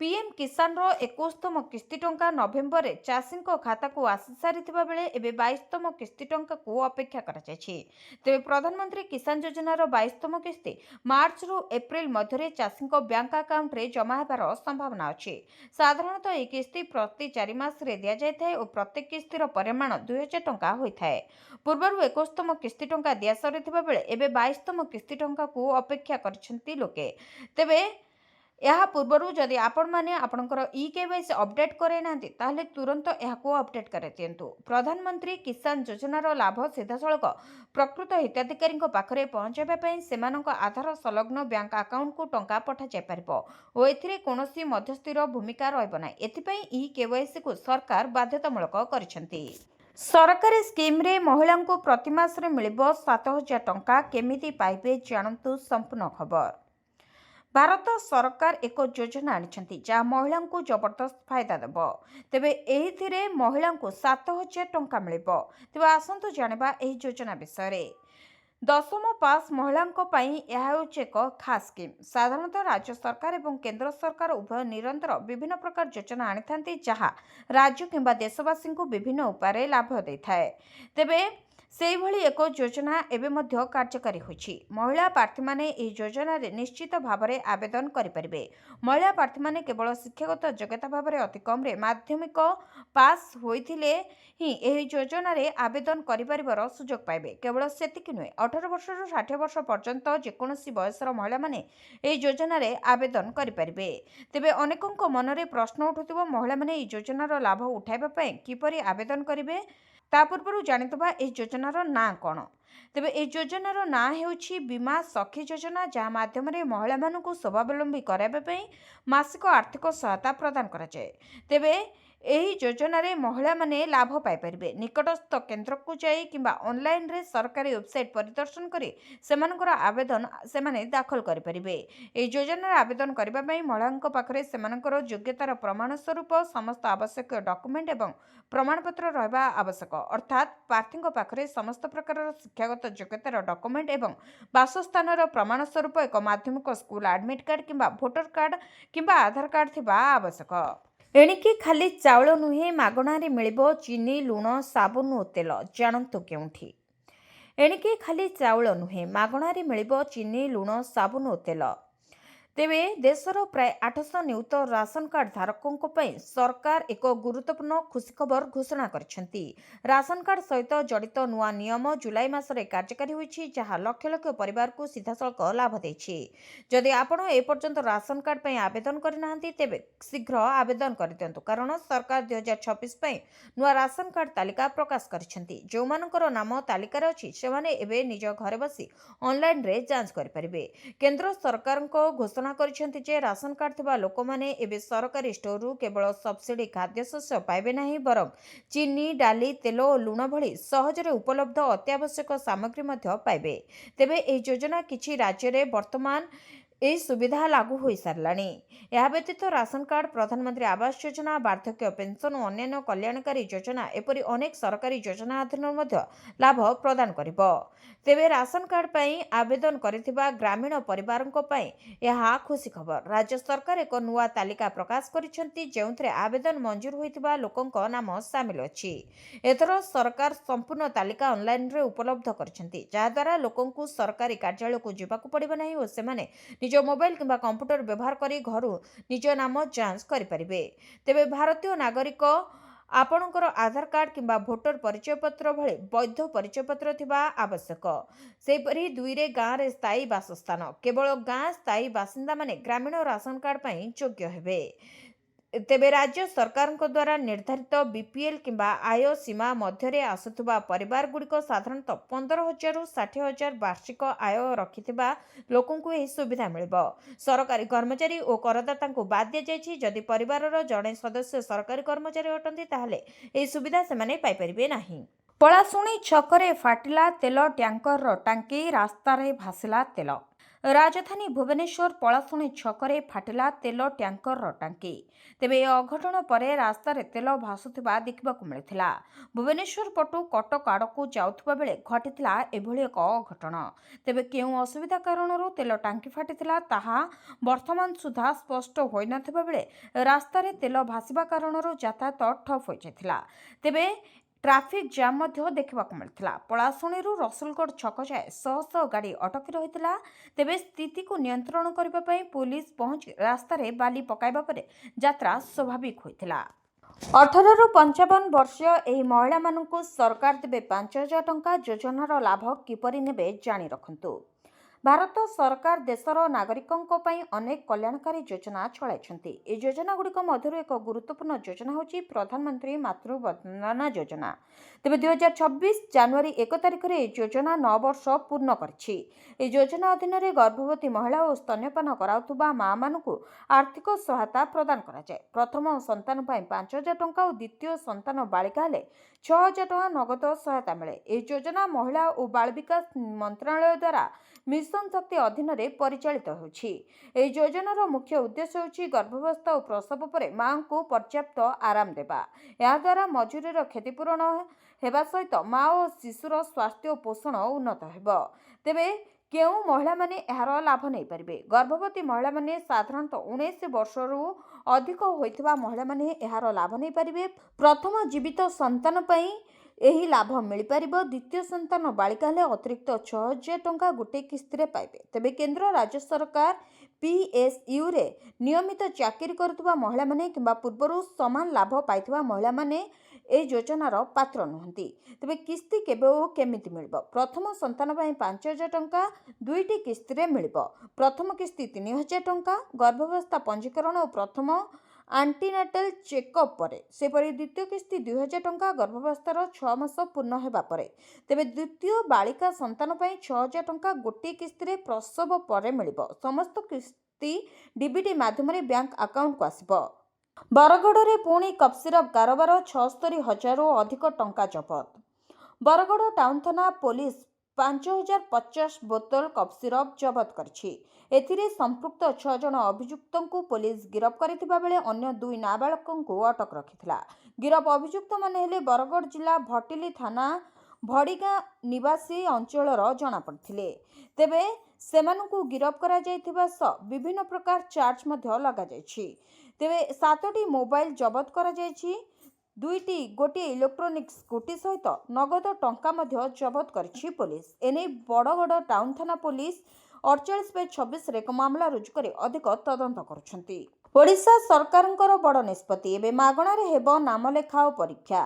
ପିଏମ୍ କିଷାନର 21ତମ କିସ୍ତି ଟଙ୍କା ନଭେମ୍ବରରେ ଚାଷୀଙ୍କ ଖାତାକୁ ଆସିସାରିଥିବା ବେଳେ ଏବେ 22ତମ କିସ୍ତି ଟଙ୍କାକୁ ଅପେକ୍ଷା କରାଯାଇଛି। ତେବେ ପ୍ରଧାନମନ୍ତ୍ରୀ କିଷାନ ଯୋଜନାର 22ତମ କିସ୍ତି ମାର୍ଚ୍ଚରୁ ଏପ୍ରିଲ ମଧ୍ୟରେ ଚାଷୀଙ୍କ ବ୍ୟାଙ୍କ ଆକାଉଣ୍ଟରେ ଜମା ହେବାର ସମ୍ଭାବନା ଅଛି। ସାଧାରଣତଃ ଏହି କିସ୍ତି ପ୍ରତି 4 ମାସରେ ଦିଆଯାଇଥାଏ ଓ ପ୍ରତ୍ୟେକ କିସ୍ତିର ପରିମାଣ 2,000 ଟଙ୍କା ହୋଇଥାଏ। ପୂର୍ବରୁ 21ତମ କିସ୍ତି ଟଙ୍କା ଦିଆସରିଥିବା ବେଳେ ଏବେ 22ତମ କିସ୍ତି ଟଙ୍କାକୁ ଅପେକ୍ଷା କରିଛନ୍ତି ଲୋକେ। ତେବେ ଏହା ପୂର୍ବରୁ ଯଦି ଆପଣମାନେ ଆପଣଙ୍କର ଇ-KYC ଅପଡେଟ୍ କରାଇନାହାନ୍ତି ତାହେଲେ ତୁରନ୍ତ ଏହାକୁ ଅପଡେଟ୍ କରାଇଦିଅନ୍ତୁ। ପ୍ରଧାନମନ୍ତ୍ରୀ କିଷାନ ଯୋଜନାର ଲାଭ ସିଧାସଳଖ ପ୍ରକୃତ ହିତାଧିକାରୀଙ୍କ ପାଖରେ ପହଞ୍ଚାଇବା ପାଇଁ ସେମାନଙ୍କ ଆଧାର ସଂଲଗ୍ନ ବ୍ୟାଙ୍କ ଆକାଉଣ୍ଟକୁ ଟଙ୍କା ପଠାଯାଇପାରିବ ଓ ଏଥିରେ କୌଣସି ମଧ୍ୟସ୍ଥିର ଭୂମିକା ରହିବ ନାହିଁ। ଏଥିପାଇଁ ଇ-KYCକୁ ସରକାର ବାଧ୍ୟତାମୂଳକ କରିଛନ୍ତି। ସରକାରୀ ସ୍କିମ୍ରେ ମହିଳାଙ୍କୁ ପ୍ରତି ମାସରେ ମିଳିବ 7,000 ଟଙ୍କା। କେମିତି ପାଇବେ ଜାଣନ୍ତୁ ସମ୍ପୂର୍ଣ୍ଣ ଖବର। ଭାରତ ସରକାର ଏକ ଯୋଜନା ଆଣିଛନ୍ତି ଯାହା ମହିଳାଙ୍କୁ ଜବରଦସ୍ତ ଫାଇଦା ଦେବ। ତେବେ ଏଥିରେ ମହିଳାଙ୍କୁ 7,000 ଟଙ୍କା ମିଳିବ। ତେବେ ଆସନ୍ତୁ ଜାଣିବା ଏହି ଯୋଜନା ବିଷୟରେ। 10ମ ପାସ୍ ମହିଳାଙ୍କ ପାଇଁ ଏହା ହେଉଛି ଏକ ଖାସ୍ ସ୍କିମ୍। ସାଧାରଣତଃ ରାଜ୍ୟ ସରକାର ଏବଂ କେନ୍ଦ୍ର ସରକାର ଉଭୟ ନିରନ୍ତର ବିଭିନ୍ନ ପ୍ରକାର ଯୋଜନା ଆଣିଥାନ୍ତି ଯାହା ରାଜ୍ୟ କିମ୍ବା ଦେଶବାସୀଙ୍କୁ ବିଭିନ୍ନ ଉପାୟରେ ଲାଭ ଦେଇଥାଏ। ତେବେ ସେହିଭଳି ଏକ ଯୋଜନା ଏବେ ମଧ୍ୟ କାର୍ଯ୍ୟକାରୀ ହୋଇଛି। ମହିଳା ପ୍ରାର୍ଥୀମାନେ ଏହି ଯୋଜନାରେ ନିଶ୍ଚିତ ଭାବରେ ଆବେଦନ କରିପାରିବେ। ମହିଳା ପ୍ରାର୍ଥୀମାନେ କେବଳ ଶିକ୍ଷାଗତ ଯୋଗ୍ୟତା ଭାବରେ ଅତି କମ୍ରେ ମାଧ୍ୟମିକ ପାସ୍ ହୋଇଥିଲେ ହିଁ ଏହି ଯୋଜନାରେ ଆବେଦନ କରିପାରିବାର ସୁଯୋଗ ପାଇବେ। କେବଳ ସେତିକି ନୁହେଁ, 18 ବର୍ଷରୁ 60 ବର୍ଷ ପର୍ଯ୍ୟନ୍ତ ଯେକୌଣସି ବୟସର ମହିଳାମାନେ ଏହି ଯୋଜନାରେ ଆବେଦନ କରିପାରିବେ। ତେବେ ଅନେକଙ୍କ ମନରେ ପ୍ରଶ୍ନ ଉଠୁଥିବ, ମହିଳାମାନେ ଏହି ଯୋଜନାର ଲାଭ ଉଠାଇବା ପାଇଁ କିପରି ଆବେଦନ କରିବେ? ତା ପୂର୍ବରୁ ଜାଣିଥିବା ଏହି ଯୋଜନାର ନାଁ କ'ଣ? ତେବେ ଏହି ଯୋଜନାର ନାଁ ହେଉଛି ବୀମା ସଖୀ ଯୋଜନା, ଯାହା ମାଧ୍ୟମରେ ମହିଳାମାନଙ୍କୁ ସ୍ୱାବଲମ୍ବୀ କରାଇବା ପାଇଁ ମାସିକ ଆର୍ଥିକ ସହାୟତା ପ୍ରଦାନ କରାଯାଏ। ତେବେ ଏହି ଯୋଜନାରେ ମହିଳାମାନେ ଲାଭ ପାଇପାରିବେ। ନିକଟସ୍ଥ କେନ୍ଦ୍ରକୁ ଯାଇ କିମ୍ବା ଅନଲାଇନରେ ସରକାରୀ ୱେବସାଇଟ୍ ପରିଦର୍ଶନ କରି ସେମାନଙ୍କର ଆବେଦନ ସେମାନେ ଦାଖଲ କରିପାରିବେ। ଏହି ଯୋଜନାରେ ଆବେଦନ କରିବା ପାଇଁ ମହିଳାଙ୍କ ପାଖରେ ସେମାନଙ୍କର ଯୋଗ୍ୟତାର ପ୍ରମାଣ ସ୍ୱରୂପ ସମସ୍ତ ଆବଶ୍ୟକୀୟ ଡକୁମେଣ୍ଟ ଏବଂ ପ୍ରମାଣପତ୍ର ରହିବା ଆବଶ୍ୟକ। ଅର୍ଥାତ୍ ପ୍ରାର୍ଥୀଙ୍କ ପାଖରେ ସମସ୍ତ ପ୍ରକାରର ଶିକ୍ଷାଗତ ଯୋଗ୍ୟତାର ଡକୁମେଣ୍ଟ ଏବଂ ବାସସ୍ଥାନର ପ୍ରମାଣ ସ୍ୱରୂପ ଏକ ମାଧ୍ୟମିକ ସ୍କୁଲ ଆଡମିଟ୍ କାର୍ଡ କିମ୍ବା ଭୋଟର କାର୍ଡ କିମ୍ବା ଆଧାର କାର୍ଡ ଥିବା ଆବଶ୍ୟକ। ଏଣିକି ଖାଲି ଚାଉଳ ନୁହେଁ, ମାଗଣାରେ ମିଳିବ ଚିନି, ଲୁଣ, ସାବୁନ ଓ ତେଲ। ଜାଣନ୍ତୁ କେଉଁଠି? ଏଣିକି ଖାଲି ଚାଉଳ ନୁହେଁ, ମାଗଣାରେ ମିଳିବ ଚିନି, ଲୁଣ, ସାବୁନ ଓ ତେଲ। ତେବେ ଦେଶର ପ୍ରାୟ 800 ନିୟୁତ ରାସନ କାର୍ଡ ଧାରକଙ୍କ ପାଇଁ ସରକାର ଏକ ଗୁରୁତ୍ୱପୂର୍ଣ୍ଣ ଖୁସି ଖବର ଘୋଷଣା କରିଛନ୍ତି। ରାସନ କାର୍ଡ ସହିତ ଜଡ଼ିତ ନୂଆ ନିୟମ ଜୁଲାଇ ମାସରେ କାର୍ଯ୍ୟକାରୀ ହୋଇଛି, ଯାହା ଲକ୍ଷ ଲକ୍ଷ ପରିବାରକୁ ସିଧାସଳଖ ଲାଭ ଦେଇଛି। ଯଦି ଆପଣ ଏପର୍ଯ୍ୟନ୍ତ ରାସନ କାର୍ଡ ପାଇଁ ଆବେଦନ କରିନାହାନ୍ତି, ତେବେ ଶୀଘ୍ର ଆବେଦନ କରିଦିଅନ୍ତୁ, କାରଣ ସରକାର 2026 ପାଇଁ ନୂଆ ରାସନ କାର୍ଡ ତାଲିକା ପ୍ରକାଶ କରିଛନ୍ତି। ଯେଉଁମାନଙ୍କର ନାମ ତାଲିକାରେ ଅଛି, ସେମାନେ ଏବେ ନିଜ ଘରେ ବସି ଅନଲାଇନରେ ଯାଞ୍ଚ କରିପାରିବେ। କେନ୍ଦ୍ର ସରକାରଙ୍କ ଘୋଷଣା କରିଛନ୍ତି ଯେ ରାସନ କାର୍ଡ ଥିବା ଲୋକମାନେ ଏବେ ସରକାରୀ ଷ୍ଟୋରରୁ କେବଳ ସବସିଡି ଖାଦ୍ୟଶସ୍ୟ ପାଇବେ ନାହିଁ, ବରଂ ଚିନି, ଡାଲି, ତେଲ ଓ ଲୁଣ ଭଳି ସହଜରେ ଉପଲବ୍ଧ ଅତ୍ୟାବଶ୍ୟକ ସାମଗ୍ରୀ ମଧ୍ୟ ପାଇବେ। ତେବେ ଏହି ଯୋଜନା କିଛି ରାଜ୍ୟରେ ବର୍ତ୍ତମାନ ଏହି ସୁବିଧା ଲାଗୁ ହୋଇସାରିଲାଣି। ଏହା ବ୍ୟତୀତ ରାସନ କାର୍ଡ, ପ୍ରଧାନମନ୍ତ୍ରୀ ଆବାସ ଯୋଜନା, ବାର୍ଦ୍ଧକ୍ୟ ପେନ୍ସନ ଓ ଅନ୍ୟାନ୍ୟ କଲ୍ୟାଣକାରୀ ଯୋଜନା ଏପରି ଅନେକ ସରକାରୀ ଯୋଜନା ଅଧୀନରେ ମଧ୍ୟ ଲାଭ ପ୍ରଦାନ କରିବ। ତେବେ ରାସନ କାର୍ଡ ପାଇଁ ଆବେଦନ କରିଥିବା ଗ୍ରାମୀଣ ପରିବାରଙ୍କ ପାଇଁ ଏହା ଖୁସି ଖବର। ରାଜ୍ୟ ସରକାର ଏକ ନୂଆ ତାଲିକା ପ୍ରକାଶ କରିଛନ୍ତି, ଯେଉଁଥିରେ ଆବେଦନ ମଞ୍ଜୁର ହୋଇଥିବା ଲୋକଙ୍କ ନାମ ସାମିଲ ଅଛି। ଏଥର ସରକାର ସମ୍ପୂର୍ଣ୍ଣ ତାଲିକା ଅନଲାଇନରେ ଉପଲବ୍ଧ କରିଛନ୍ତି, ଯାହାଦ୍ୱାରା ଲୋକଙ୍କୁ ସରକାରୀ କାର୍ଯ୍ୟାଳୟକୁ ଯିବାକୁ ପଡ଼ିବ ନାହିଁ ଓ ସେମାନେ ନିଜ ମୋବାଇଲ କିମ୍ବା କମ୍ପ୍ୟୁଟର ବ୍ୟବହାର କରି ଘରୁ ନିଜ ନାମ ଯାଞ୍ଚ କରିପାରିବେ। ତେବେ ଭାରତୀୟ ନାଗରିକ ଆପଣଙ୍କର ଆଧାର କାର୍ଡ କିମ୍ବା ଭୋଟର ପରିଚୟପତ୍ର ଭଳି ବୈଧ ପରିଚୟପତ୍ର ଥିବା ଆବଶ୍ୟକ। ସେହିପରି 2ରେ ଗାଁରେ ସ୍ଥାୟୀ ବାସସ୍ଥାନ। କେବଳ ଗାଁ ସ୍ଥାୟୀ ବାସିନ୍ଦାମାନେ ଗ୍ରାମୀଣ ରାସନ କାର୍ଡ ପାଇଁ ଯୋଗ୍ୟ ହେବେ। ତେବେ ରାଜ୍ୟ ସରକାରଙ୍କ ଦ୍ୱାରା ନିର୍ଦ୍ଧାରିତ ବିପିଏଲ୍ କିମ୍ବା ଆୟ ସୀମା ମଧ୍ୟରେ ଆସୁଥିବା ପରିବାରଗୁଡ଼ିକ, ସାଧାରଣତଃ 15,000ରୁ 60,000 ବାର୍ଷିକ ଆୟ ରଖିଥିବା ଲୋକଙ୍କୁ ଏହି ସୁବିଧା ମିଳିବ। ସରକାରୀ କର୍ମଚାରୀ ଓ କରଦାତାଙ୍କୁ ବାଦ୍ ଦିଆଯାଇଛି। ଯଦି ପରିବାରର ଜଣେ ସଦସ୍ୟ ସରକାରୀ କର୍ମଚାରୀ ଅଟନ୍ତି, ତାହେଲେ ଏହି ସୁବିଧା ସେମାନେ ପାଇପାରିବେ ନାହିଁ। ପଳାଶୁଣୀ ଛକରେ ଫାଟିଲା ତେଲ ଟ୍ୟାଙ୍କରର ଟାଙ୍କି, ରାସ୍ତାରେ ଭାସିଲା ତେଲ। ରାଜଧାନୀ ଭୁବନେଶ୍ୱର ପଳାଶୁଣୀ ଛକରେ ଫାଟିଲା ତେଲ ଟ୍ୟାଙ୍କରର ଟାଙ୍କି। ତେବେ ଏ ଅଘଟଣ ପରେ ରାସ୍ତାରେ ତେଲ ଭାସୁଥିବା ଦେଖିବାକୁ ମିଳିଥିଲା। ଭୁବନେଶ୍ୱର ପଟୁ କଟକ ଆଡ଼କୁ ଯାଉଥିବା ବେଳେ ଘଟିଥିଲା ଏଭଳି ଏକ ଅଘଟଣ। ତେବେ କେଉଁ ଅସୁବିଧା କାରଣରୁ ତେଲ ଟାଙ୍କି ଫାଟିଥିଲା, ତାହା ବର୍ତ୍ତମାନ ସୁଦ୍ଧା ସ୍ପଷ୍ଟ ହୋଇନଥିବା ବେଳେ ରାସ୍ତାରେ ତେଲ ଭାସିବା କାରଣରୁ ଯାତାୟାତ ଠପ୍ ହୋଇଯାଇଥିଲା। ତେବେ ଟ୍ରାଫିକ୍ ଜାମ୍ ମଧ୍ୟ ଦେଖିବାକୁ ମିଳିଥିଲା। ପଳାଶୁଣୀରୁ ରସୁଲଗଡ଼ ଛକ ଯାଏ ଶହ ଶହ ଗାଡ଼ି ଅଟକି ରହିଥିଲା। ତେବେ ସ୍ଥିତିକୁ ନିୟନ୍ତ୍ରଣ କରିବା ପାଇଁ ପୁଲିସ ପହଞ୍ଚି ରାସ୍ତାରେ ବାଲି ପକାଇବା ପରେ ଯାତ୍ରା ସ୍ୱାଭାବିକ ହୋଇଥିଲା। 18ରୁ 55 ବର୍ଷୀୟ ଏହି ମହିଳାମାନଙ୍କୁ ସରକାର ଦେବେ 5,000 ଟଙ୍କା। ଯୋଜନାର ଲାଭ କିପରି ନେବେ ଜାଣି ରଖନ୍ତୁ। ଭାରତ ସରକାର ଦେଶର ନାଗରିକଙ୍କ ପାଇଁ ଅନେକ କଲ୍ୟାଣକାରୀ ଯୋଜନା ଚଳାଇଛନ୍ତି। ଏହି ଯୋଜନାଗୁଡ଼ିକ ମଧ୍ୟରୁ ଏକ ଗୁରୁତ୍ୱପୂର୍ଣ୍ଣ ଯୋଜନା ହେଉଛି ପ୍ରଧାନମନ୍ତ୍ରୀ ମାତୃବନ୍ଦନା ଯୋଜନା। ତେବେ 2026 ଜାନୁଆରୀ 1 ତାରିଖରେ ଏହି ଯୋଜନା 9 ବର୍ଷ ପୂର୍ଣ୍ଣ କରିଛି। ଏହି ଯୋଜନା ଅଧୀନରେ ଗର୍ଭବତୀ ମହିଳା ଓ ସ୍ତନ୍ୟପାନ କରାଉଥିବା ମାଆମାନଙ୍କୁ ଆର୍ଥିକ ସହାୟତା ପ୍ରଦାନ କରାଯାଏ। ପ୍ରଥମ ସନ୍ତାନ ପାଇଁ 5,000 ଟଙ୍କା ଓ ଦ୍ୱିତୀୟ ସନ୍ତାନ ବାଳିକା ହେଲେ 6,000 ଟଙ୍କା ନଗଦ ସହାୟତା ମିଳେ। ଏହି ଯୋଜନା ମହିଳା ଓ ବାଳ ବିକାଶ ମନ୍ତ୍ରଣାଳୟ ଦ୍ୱାରା ମିଶନ ଶକ୍ତି ଅଧୀନରେ ପରିଚାଳିତ ହେଉଛି। ଏହି ଯୋଜନାର ମୁଖ୍ୟ ଉଦ୍ଦେଶ୍ୟ ହେଉଛି ଗର୍ଭାବସ୍ଥା ଓ ପ୍ରସବ ପରେ ମାଆଙ୍କୁ ପର୍ଯ୍ୟାପ୍ତ ଆରାମ ଦେବା। ଏହାଦ୍ୱାରା ମଜୁରୀର କ୍ଷତିପୂରଣ ହେବା ସହିତ ମା ଓ ଶିଶୁର ସ୍ୱାସ୍ଥ୍ୟ ଓ ପୋଷଣ ଉନ୍ନତ ହେବ। ତେବେ କେଉଁ ମହିଳାମାନେ ଏହାର ଲାଭ ନେଇପାରିବେ? ଗର୍ଭବତୀ ମହିଳାମାନେ, ସାଧାରଣତଃ 19 ବର୍ଷରୁ ଅଧିକ ହୋଇଥିବା ମହିଳାମାନେ ଏହାର ଲାଭ ନେଇପାରିବେ। ପ୍ରଥମ ଜୀବିତ ସନ୍ତାନ ପାଇଁ ଏହି ଲାଭ ମିଳିପାରିବ। ଦ୍ୱିତୀୟ ସନ୍ତାନ ବାଳିକା ହେଲେ ଅତିରିକ୍ତ 6,000 ଟଙ୍କା ଗୋଟିଏ କିସ୍ତିରେ ପାଇବେ। ତେବେ କେନ୍ଦ୍ର ରାଜ୍ୟ ସରକାର PSUରେ ନିୟମିତ ଚାକିରି କରୁଥିବା ମହିଳାମାନେ କିମ୍ବା ପୂର୍ବରୁ ସମାନ ଲାଭ ପାଇଥିବା ମହିଳାମାନେ ଏହି ଯୋଜନାର ପାତ୍ର ନୁହନ୍ତି। ତେବେ କିସ୍ତି କେବେ ଓ କେମିତି ମିଳିବ? ପ୍ରଥମ ସନ୍ତାନ ପାଇଁ 5,000 ଟଙ୍କା 2ଟି କିସ୍ତିରେ ମିଳିବ। ପ୍ରଥମ କିସ୍ତି 3,000 ଟଙ୍କା ଗର୍ଭାବସ୍ଥା ପଞ୍ଜୀକରଣ ଓ ପ୍ରଥମ ଆଣ୍ଟିନାଟାଲ ଚେକଅପ୍ ପରେ। ସେପରି ଦ୍ୱିତୀୟ କିସ୍ତି 2,000 ଟଙ୍କା ଗର୍ଭାବସ୍ଥାର 6 ମାସ ପୂର୍ଣ୍ଣ ହେବା ପରେ। ତେବେ ଦ୍ୱିତୀୟ ବାଳିକା ସନ୍ତାନ ପାଇଁ 6,000 ଟଙ୍କା ଗୋଟିଏ କିସ୍ତିରେ ପ୍ରସବ ପରେ ମିଳିବ। ସମସ୍ତ କିସ୍ତି DBT ମାଧ୍ୟମରେ ବ୍ୟାଙ୍କ ଆକାଉଣ୍ଟକୁ ଆସିବ। ବରଗଡ଼ରେ ପୁଣି କଫ୍ ସିରପ୍ କାରବାର, 76,000ରୁ ଅଧିକ ଟଙ୍କା ଜବତ। ବରଗଡ଼ ଟାଉନ ଥାନା ପୋଲିସ 5,050 ବୋତଲ କଫ୍ ସିରପ୍ ଜବତ କରିଛି। ଏଥିରେ ସମ୍ପୃକ୍ତ 6 ଜଣ ଅଭିଯୁକ୍ତଙ୍କୁ ପୋଲିସ ଗିରଫ କରିଥିବା ବେଳେ ଅନ୍ୟ 2 ନାବାଳକଙ୍କୁ ଅଟକ ରଖିଥିଲା। ଗିରଫ ଅଭିଯୁକ୍ତମାନେ ହେଲେ ବରଗଡ଼ ଜିଲ୍ଲା ଭଟିଲି ଥାନା ଭଡ଼ିଗାଁ ନିବାସୀ ଅଞ୍ଚଳର ଜଣାପଡ଼ିଥିଲେ। ତେବେ ସେମାନଙ୍କୁ ଗିରଫ କରାଯାଇଥିବା ସହ ବିଭିନ୍ନ ପ୍ରକାର ଚାର୍ଜ ମଧ୍ୟ ଲଗାଯାଇଛି। ତେବେ 7ଟି ମୋବାଇଲ ଜବତ କରାଯାଇଛି। ଗୋଟିଏ ଇଲେକ୍ଟ୍ରୋନିକ୍ ସ୍କୁଟି ସହିତ ନଗଦ ଟଙ୍କା ମଧ୍ୟ ଜବତ କରିଛି ପୋଲିସ। ଏନେଇ ବଡ଼ଗଡ଼ ଟାଉନ ଥାନା ପୋଲିସ 48/26ରେ ଏକ ମାମଲା ରୁଜୁ କରି ଅଧିକ ତଦନ୍ତ କରୁଛନ୍ତି। ଓଡ଼ିଶା ସରକାରଙ୍କର ବଡ଼ ନିଷ୍ପତ୍ତି, ଏବେ ମାଗଣାରେ ହେବ ନାମଲେଖା ଓ ପରୀକ୍ଷା।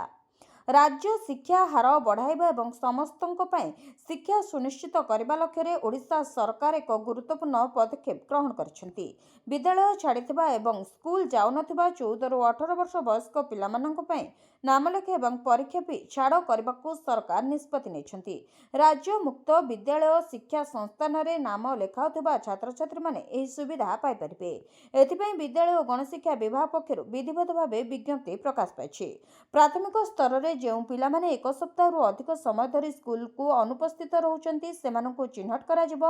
ରାଜ୍ୟ ଶିକ୍ଷା ହାର ବଢ଼ାଇବା ଏବଂ ସମସ୍ତଙ୍କ ପାଇଁ ଶିକ୍ଷା ସୁନିଶ୍ଚିତ କରିବା ଲକ୍ଷ୍ୟରେ ଓଡ଼ିଶା ସରକାର ଏକ ଗୁରୁତ୍ୱପୂର୍ଣ୍ଣ ପଦକ୍ଷେପ ଗ୍ରହଣ କରିଛନ୍ତି। ବିଦ୍ୟାଳୟ ଛାଡ଼ିଥିବା ଏବଂ ସ୍କୁଲ ଯାଉନଥିବା 14ରୁ 18 ବର୍ଷ ବୟସ୍କ ପିଲାମାନଙ୍କ ପାଇଁ ନାମଲେଖା ଏବଂ ପରୀକ୍ଷା ଫି ଛାଡ଼ କରିବାକୁ ସରକାର ନିଷ୍ପତ୍ତି ନେଇଛନ୍ତି। ରାଜ୍ୟ ମୁକ୍ତ ବିଦ୍ୟାଳୟ ଶିକ୍ଷା ସଂସ୍ଥାନରେ ନାମ ଲେଖାଉଥିବା ଛାତ୍ରଛାତ୍ରୀମାନେ ଏହି ସୁବିଧା ପାଇପାରିବେ। ଏଥିପାଇଁ ବିଦ୍ୟାଳୟ ଓ ଗଣଶିକ୍ଷା ବିଭାଗ ପକ୍ଷରୁ ବିଧିବଦ୍ଧ ଭାବେ ବିଜ୍ଞପ୍ତି ପ୍ରକାଶ ପାଇଛି। ପ୍ରାଥମିକ ସ୍ତରରେ ଯେଉଁ ପିଲାମାନେ 1 ସପ୍ତାହରୁ ଅଧିକ ସମୟ ଧରି ସ୍କୁଲକୁ ଅନୁପସ୍ଥିତ ରହୁଛନ୍ତି ସେମାନଙ୍କୁ ଚିହ୍ନଟ କରାଯିବ।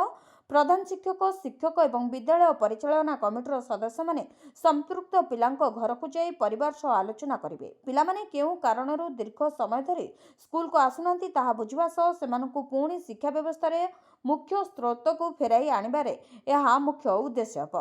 ପ୍ରଧାନ ଶିକ୍ଷକ, ଶିକ୍ଷକ ଏବଂ ବିଦ୍ୟାଳୟ ପରିଚାଳନା କମିଟିର ସଦସ୍ୟମାନେ ସମ୍ପୃକ୍ତ ପିଲାଙ୍କ ଘରକୁ ଯାଇ ପରିବାର ସହ ଆଲୋଚନା କରିବେ। ପିଲାମାନେ କେଉଁ କାରଣରୁ ଦୀର୍ଘ ସମୟ ଧରି ସ୍କୁଲକୁ ଆସୁନାହାନ୍ତି ତାହା ବୁଝିବା ସହ ସେମାନଙ୍କୁ ପୁଣି ଶିକ୍ଷା ବ୍ୟବସ୍ଥାରେ ମୁଖ୍ୟ ସ୍ରୋତକୁ ଫେରାଇ ଆଣିବାରେ ଏହା ମୁଖ୍ୟ ଉଦ୍ଦେଶ୍ୟ ହେବ।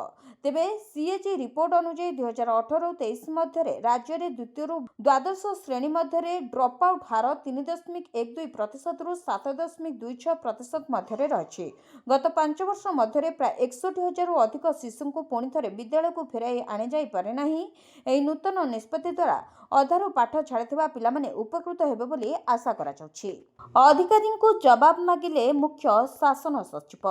ତେବେ ସିଏଜି ରିପୋର୍ଟ ଅନୁଯାୟୀ 2018-23 ମଧ୍ୟରେ ରାଜ୍ୟରେ ଦ୍ୱିତୀୟରୁ ଦ୍ୱାଦଶ ଶ୍ରେଣୀ ମଧ୍ୟରେ ଡ୍ରପ୍ ଆଉଟ୍ ହାର 3.12%ରୁ 7.26% ମଧ୍ୟରେ ରହିଛି। ଗତ 5 ବର୍ଷ ମଧ୍ୟରେ ପ୍ରାୟ 61,000ରୁ ଅଧିକ ଶିଶୁଙ୍କୁ ପୁଣି ଥରେ ବିଦ୍ୟାଳୟକୁ ଫେରାଇ ଆଣାଯାଇପାରେ ନାହିଁ। ଏହି ନୂତନ ନିଷ୍ପତ୍ତି ଦ୍ୱାରା ଅଧାରୁ ପାଠ ଛାଡ଼ିଥିବା ପିଲାମାନେ ଉପକୃତ ହେବେ ବୋଲି ଆଶା କରାଯାଉଛି। ଅଧିକାରୀଙ୍କୁ ଜବାବ ମାଗିଲେ ମୁଖ୍ୟ ଶାସନ ସଚିବ।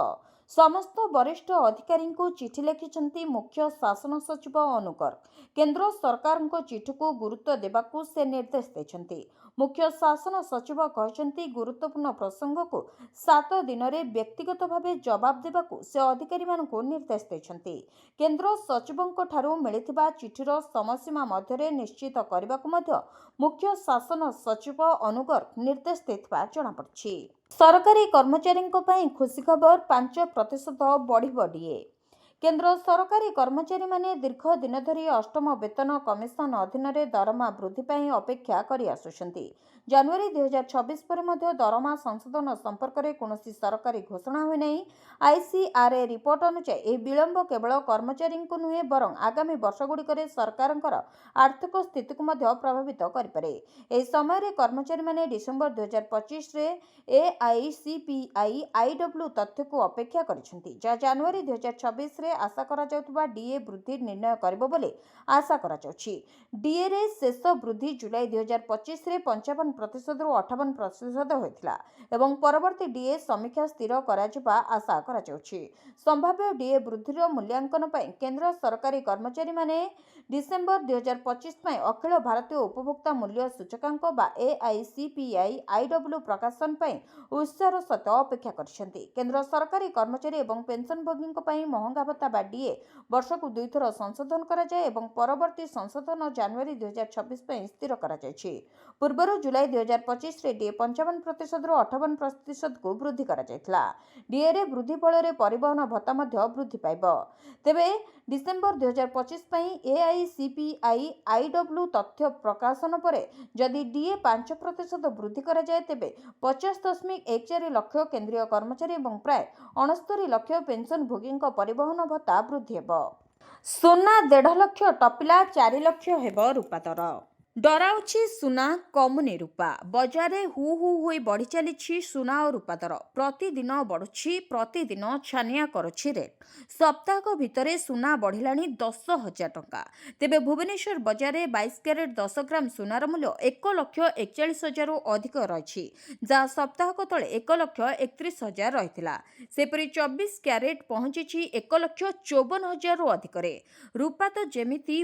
ସମସ୍ତ ବରିଷ୍ଠ ଅଧିକାରୀଙ୍କୁ ଚିଠି ଲେଖିଛନ୍ତି ମୁଖ୍ୟ ଶାସନ ସଚିବ ଅନୁଗର। କେନ୍ଦ୍ର ସରକାରଙ୍କ ଚିଠିକୁ ଗୁରୁତ୍ୱ ଦେବାକୁ ସେ ନିର୍ଦ୍ଦେଶ ଦେଇଛନ୍ତି। ମୁଖ୍ୟ ଶାସନ ସଚିବ କହିଛନ୍ତି, ଗୁରୁତ୍ୱପୂର୍ଣ୍ଣ ପ୍ରସଙ୍ଗକୁ 7 ଦିନରେ ବ୍ୟକ୍ତିଗତ ଭାବେ ଜବାବ ଦେବାକୁ ସେ ଅଧିକାରୀମାନଙ୍କୁ ନିର୍ଦ୍ଦେଶ ଦେଇଛନ୍ତି। କେନ୍ଦ୍ର ସଚିବଙ୍କ ଠାରୁ ମିଳିଥିବା ଚିଠିର ସମୟସୀମା ମଧ୍ୟରେ ନିଶ୍ଚିତ କରିବାକୁ ମଧ୍ୟ ମୁଖ୍ୟ ଶାସନ ସଚିବ ଅନୁଗର ନିର୍ଦ୍ଦେଶ ଦେଇଥିବା ଜଣାପଡ଼ିଛି। ସରକାରୀ କର୍ମଚାରୀଙ୍କ ପାଇଁ ଖୁସି ଖବର, 5% ବଢ଼ିବ ଡିଏ। କେନ୍ଦ୍ର ସରକାରୀ କର୍ମଚାରୀମାନେ ଦୀର୍ଘ ଦିନ ଧରି 8ମ ବେତନ କମିଶନ ଅଧୀନରେ ଦରମା ବୃଦ୍ଧି ପାଇଁ ଅପେକ୍ଷା କରି ଆସୁଛନ୍ତି। ଜାନୁଆରୀ 2026 ପରେ ମଧ୍ୟ ଦରମା ସଂଶୋଧନ ସମ୍ପର୍କରେ କୌଣସି ସରକାରୀ ଘୋଷଣା ହୋଇନାହିଁ। ICRA ରିପୋର୍ଟ ଅନୁଯାୟୀ ଏହି ବିଳମ୍ବ କେବଳ କର୍ମଚାରୀଙ୍କୁ ନୁହେଁ ବରଂ ଆଗାମୀ ବର୍ଷଗୁଡ଼ିକରେ ସରକାରଙ୍କର ଆର୍ଥିକ ସ୍ଥିତିକୁ ମଧ୍ୟ ପ୍ରଭାବିତ କରିପାରେ। ଏହି ସମୟରେ କର୍ମଚାରୀମାନେ ଡିସେମ୍ବର 2025ରେ AICPI IW ତଥ୍ୟକୁ ଅପେକ୍ଷା କରିଛନ୍ତି, ଯାହା ଜାନୁଆରୀ 2026ରେ ଆଶା କରାଯାଉଥିବା ଡିଏ ବୃଦ୍ଧି ନିର୍ଣ୍ଣୟ କରିବ ବୋଲି ଆଶା କରାଯାଉଛି। ଡିଏରେ ଶେଷ ବୃଦ୍ଧି ଜୁଲାଇ 2025ରେ 55%ରୁ 58% ହୋଇଥିଲା ଏବଂ ପରବର୍ତ୍ତୀ ଡିଏ ସମୀକ୍ଷା ସ୍ଥିର କରାଯିବା ଆଶା କରାଯାଉଛି। ସମ୍ଭାବ୍ୟ ଡିଏ ବୃଦ୍ଧିର ମୂଲ୍ୟାଙ୍କନ ପାଇଁ କେନ୍ଦ୍ର ସରକାରୀ କର୍ମଚାରୀମାନେ ଡିସେମ୍ବର 2025 ପାଇଁ ଅଖିଳ ଭାରତୀୟ ଉପଭୋକ୍ତା ମୂଲ୍ୟ ସୂଚକାଙ୍କ ବା AICPI IW ପ୍ରକାଶନ ପାଇଁ ଉତ୍ସାହର ସହିତ ଅପେକ୍ଷା କରିଛନ୍ତି। କେନ୍ଦ୍ର ସରକାରୀ କର୍ମଚାରୀ ଏବଂ ପେନ୍ସନଭୋଗୀଙ୍କ ପାଇଁ ମହଙ୍ଗା ଭତ୍ତା ବା ଡିଏ ବର୍ଷକୁ 2 ଥର ସଂଶୋଧନ କରାଯାଏ ଏବଂ ପରବର୍ତ୍ତୀ ସଂଶୋଧନ ଜାନୁଆରୀ 2026 ପାଇଁ ସ୍ଥିର କରାଯାଇଛି। ପୂର୍ବରୁ ଜୁଲାଇ 2025ରେ ଡିଏ 55%ରୁ 58%କୁ ବୃଦ୍ଧି କରାଯାଇଥିଲା। ଡିଏରେ ବୃଦ୍ଧି ଫଳରେ ପରିବହନ ଭତ୍ତା ମଧ୍ୟ ବୃଦ୍ଧି ପାଇବ। ତେବେ ଡିସେମ୍ବର 2025 ପାଇଁ AICPI IW ତଥ୍ୟ ପ୍ରକାଶନ ପରେ ଯଦି ଡିଏ 5% ବୃଦ୍ଧି କରାଯାଏ ତେବେ 50.14 ଲକ୍ଷ କେନ୍ଦ୍ରୀୟ କର୍ମଚାରୀ ଏବଂ ପ୍ରାୟ 69 ଲକ୍ଷ ପେନ୍ସନଭୋଗୀଙ୍କ ପରିବହନ ଭତ୍ତା ବୃଦ୍ଧି ହେବ। ସୁନା 1.5 ଲକ୍ଷ ଟପିଲା, 4 ଲକ୍ଷ ହେବ ରୂପା ଦର। ଡରାଉଛି ସୁନା, କମୁନି ରୂପା। ବଜାରରେ ହୁ ହୁ ହୋଇ ବଢ଼ି ଚାଲିଛି ସୁନା ଓ ରୂପା ଦର। ପ୍ରତିଦିନ ବଢ଼ୁଛି, ପ୍ରତିଦିନ ଛାନିଆ କରୁଛି ରେଟ୍। ସପ୍ତାହକ ଭିତରେ ସୁନା ବଢ଼ିଲାଣି 10,000 ଟଙ୍କା। ତେବେ ଭୁବନେଶ୍ୱର ବଜାରରେ 22 କ୍ୟାରେଟ୍ 10 ଗ୍ରାମ ସୁନାର ମୂଲ୍ୟ 1,41,000ରୁ ଅଧିକ ରହିଛି, ଯାହା ସପ୍ତାହକ ତଳେ 1,31,000 ରହିଥିଲା। ସେପରି 24 କ୍ୟାରେଟ୍ ପହଞ୍ଚିଛି 1,54,000ରୁ ଅଧିକରେ। ରୂପା ତ ଯେମିତି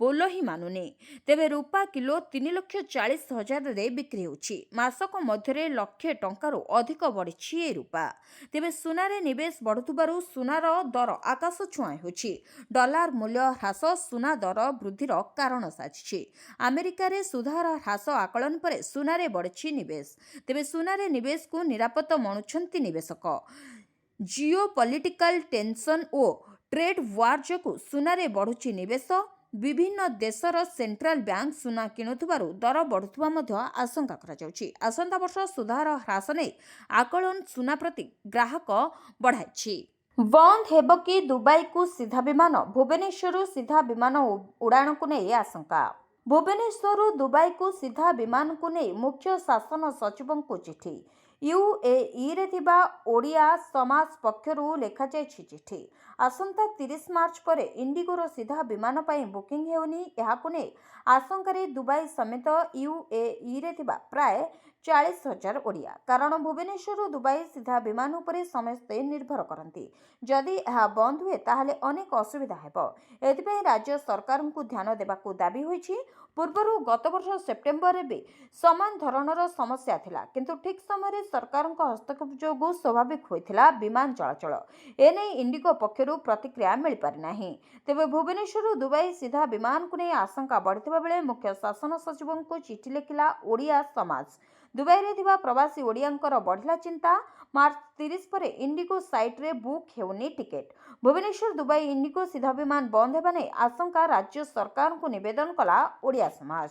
ବୋଲ ହିଁ ମାନୁନି। ତେବେ ରୂପା କିଲୋ 3,40,000ରେ ବିକ୍ରି ହେଉଛି। ମାସକ ମଧ୍ୟରେ 1,00,000 ଟଙ୍କାରୁ ଅଧିକ ବଢ଼ିଛି ଏ ରୂପା। ତେବେ ସୁନାରେ ନିବେଶ ବଢ଼ୁଥିବାରୁ ସୁନାର ଦର ଆକାଶ ଛୁଆଁ ହେଉଛି। ଡଲାର ମୂଲ୍ୟ ହ୍ରାସ ସୁନା ଦର ବୃଦ୍ଧିର କାରଣ ସାଜିଛି। ଆମେରିକାରେ ସୁଧହାର ହ୍ରାସ ଆକଳନ ପରେ ସୁନାରେ ବଢ଼ିଛି ନିବେଶ। ତେବେ ସୁନାରେ ନିବେଶକୁ ନିରାପଦ ମଣୁଛନ୍ତି ନିବେଶକ। ଜିଓ ପଲିଟିକାଲ ଟେନସନ୍ ଓ ଟ୍ରେଡ୍ ୱାର୍ ଯୋଗୁଁ ସୁନାରେ ବଢ଼ୁଛି ନିବେଶ। ବିଭିନ୍ନ ଦେଶର ସେଣ୍ଟ୍ରାଲ ବ୍ୟାଙ୍କ ସୁନା କିଣୁଥିବାରୁ ଦର ବଢ଼ୁଥିବା ମଧ୍ୟ ଆଶଙ୍କା କରାଯାଉଛି। ଆସନ୍ତା ବର୍ଷ ସୁଧହାର ହ୍ରାସ ନେଇ ଆକଳନ ସୁନା ପ୍ରତି ଗ୍ରାହକ ବଢ଼ାଇଛି। ବନ୍ଦ ହେବ କି ଦୁବାଇକୁ ସିଧା ବିମାନ? ଭୁବନେଶ୍ୱରରୁ ସିଧା ବିମାନ ଉଡ଼ାଣକୁ ନେଇ ଆଶଙ୍କା। ଭୁବନେଶ୍ୱରରୁ ଦୁବାଇକୁ ସିଧା ବିମାନକୁ ନେଇ ମୁଖ୍ୟ ଶାସନ ସଚିବଙ୍କୁ ଚିଠି। ୟୁଏଇରେ ଥିବା ଓଡ଼ିଆ ସମାଜ ପକ୍ଷରୁ ଲେଖାଯାଇଛି ଚିଠି। ଆସନ୍ତା 30 ମାର୍ଚ୍ଚ ପରେ ଇଣ୍ଡିଗୋର ସିଧା ବିମାନ ପାଇଁ ବୁକିଂ ହେଉନି। ଏହାକୁ ନେଇ ଆଶଙ୍କାରେ ଦୁବାଇ ସମେତ ୟୁଏଇରେ ଥିବା ପ୍ରାୟ 40,000 ଓଡ଼ିଆ। କାରଣ ଭୁବନେଶ୍ୱରରୁ ଦୁବାଇ ସିଧା ବିମାନ ଉପରେ ସମସ୍ତେ ନିର୍ଭର କରନ୍ତି। ଯଦି ଏହା ବନ୍ଦ ହୁଏ ତାହେଲେ ଅନେକ ଅସୁବିଧା ହେବ। ଏଥିପାଇଁ ରାଜ୍ୟ ସରକାରଙ୍କୁ ଧ୍ୟାନ ଦେବାକୁ ଦାବି ହୋଇଛି। ପୂର୍ବରୁ ଗତବର୍ଷ ସେପ୍ଟେମ୍ବରରେ ବି ସମାନ ଧରଣର ସମସ୍ୟା ଥିଲା, କିନ୍ତୁ ଠିକ୍ ସମୟରେ ସରକାରଙ୍କ ହସ୍ତକ୍ଷେପ ଯୋଗୁଁ ସ୍ୱାଭାବିକ ହୋଇଥିଲା ବିମାନ ଚଳାଚଳ। ଏନେଇ ଇଣ୍ଡିଗୋ ପକ୍ଷରୁ ପ୍ରତିକ୍ରିୟା ମିଳିପାରିନାହିଁ। ତେବେ ଭୁବନେଶ୍ୱରରୁ ଦୁବାଇ ସିଧା ବିମାନକୁ ନେଇ ଆଶଙ୍କା ବଢ଼ିଥିବା ବେଳେ ମୁଖ୍ୟ ଶାସନ ସଚିବଙ୍କୁ ଚିଠି ଲେଖିଲା ଓଡ଼ିଆ ସମାଜ। ଦୁବାଇରେ ଥିବା ପ୍ରବାସୀ ଓଡ଼ିଆଙ୍କର ବଢ଼ିଲା ଚିନ୍ତା। ମାର୍ଚ୍ଚ 30 ପରେ ଇଣ୍ଡିଗୋ ସାଇଟ୍ରେ ବୁକ୍ ହେଉନି ଟିକେଟ୍। ଭୁବନେଶ୍ୱର ଦୁବାଇ ଇଣ୍ଡିଗୋ ସିଧା ବିମାନ ବନ୍ଦ ହେବା ନେଇ ଆଶଙ୍କା ରାଜ୍ୟ ସରକାରଙ୍କୁ ନିବେଦନ କଲା ଓଡ଼ିଆ ସମାଜ।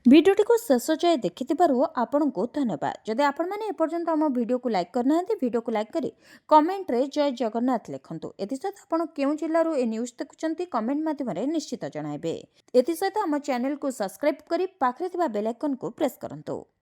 ଭିଡ଼ିଓଟିକୁ ଶେଷ ଯାଏ ଦେଖିଥିବାରୁ ଆପଣଙ୍କୁ ଧନ୍ୟବାଦ। ଯଦି ଆପଣମାନେ ଏପର୍ଯ୍ୟନ୍ତ ଆମ ଭିଡ଼ିଓକୁ ଲାଇକ୍ କରିନାହାନ୍ତି, ଭିଡ଼ିଓକୁ ଲାଇକ୍ କରି କମେଣ୍ଟରେ ଜୟ ଜଗନ୍ନାଥ ଲେଖନ୍ତୁ। ଏଥିସହିତ ଆପଣ କେଉଁ ଜିଲ୍ଲାରୁ ଏ ନ୍ୟୁଜ୍ ଦେଖୁଛନ୍ତି କମେଣ୍ଟ ମାଧ୍ୟମରେ ନିଶ୍ଚିତ ଜଣାଇବେ। ଏଥିସହିତ ଆମ ଚ୍ୟାନେଲକୁ ସବସ୍କ୍ରାଇବ୍ କରି ପାଖରେ ଥିବା ବେଲ୍ ଆଇକନ୍କୁ ପ୍ରେସ୍ କରନ୍ତୁ।